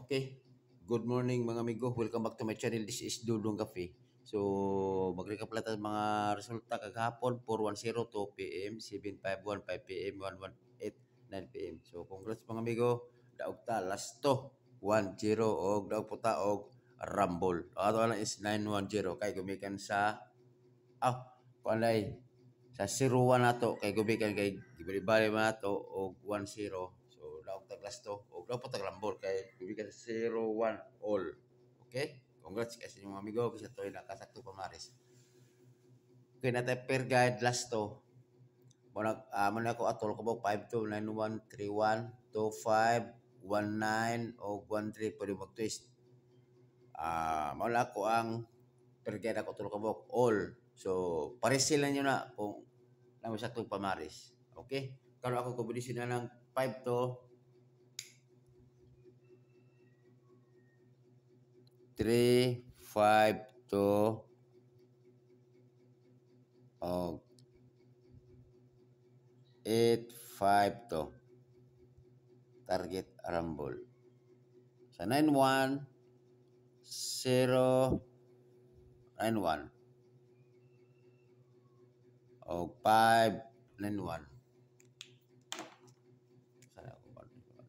Okay. Good morning mga amigo. Welcome back to my channel. This is Dudong Cafe. So, mag-recap lang tayo mga resulta kagahapon 4:10 2 PM, 7:51 5 PM, 1:18 9 PM. So, congrats mga amigo. Daog ta last to 1-0 og daog puta og Rumble. Ato lang is 910 kay gumikan sa kuanay sa 0-1 nato kay gumikan kay gibali-bali man nato og 1-0. So daog tag last to og daog pa tag Rumble kay gumikan sa 0-1 all. Okay? Congrats kasi yung mga amigo kasi to nakasakto pa maris. Okay, na tayo per guide last to. Muna ako atol ko ba 5291 31 25 19 o 13 pwede mag-twist. Maula ko ang per guide ako atol ko ba all. So pares sila nyo na kung naman sa itong pamaris. Okay? Karon ako kombinasyon na ng 5 to 3, 5 to 8, 5 to target Rumble. Sa 9-1, 0, 9-1. O 5, 9-1. Sana ako ba?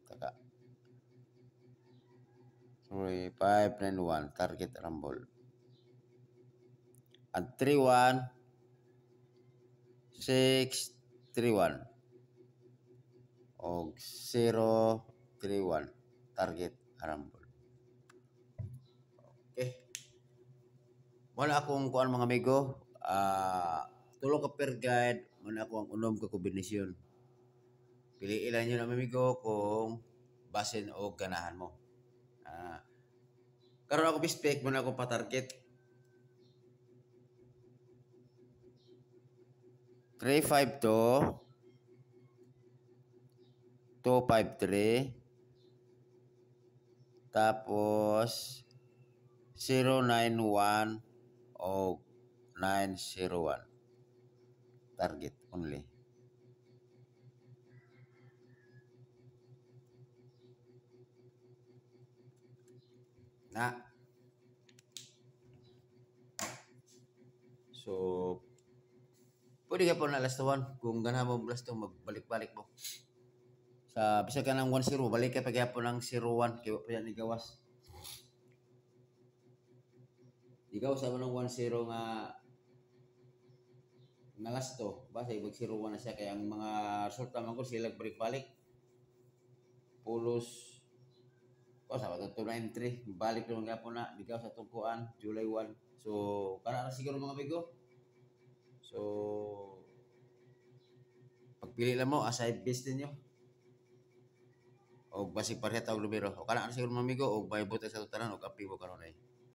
Taka. Sorry, 5, 9-1. Target Rumble. At 3-1, 6, 3-1. O 0, 3-1. Target Rumble. Okay. Wala akong kuan mga amigo. Tulo ka per guide. Muna ako ang unom ka kombinasyon. Piliin lang nyo na mga amigo kung basin o ganahan mo. Karon ako bispek muna ako pa-target. 3-5 to 2-5-3 tapos 0-9-1 o 9-0-1 target only. Na. So, pwede ka po na last one. Kung ganahan mo last one, magbalik-balik mo. Sa bisa ka ng 1-0, balik ka pagyapon ng 0-1 kaya pa yan igawas. Ikaw sa mo ng 1-0 nga nalasto, basta ibig 0-1 na siya kaya ang mga resulta man ko sila balik-balik. Pulos sa to 9-3, balik naman gapon na ikaw sa tungkuan July 1. So, para na siguro mga amigo. So, pagpili lang mo aside base ninyo. O basi pareha tawag numero. O kana siguro mga amigo o may buta sa tutanan o kapi mo karon ay.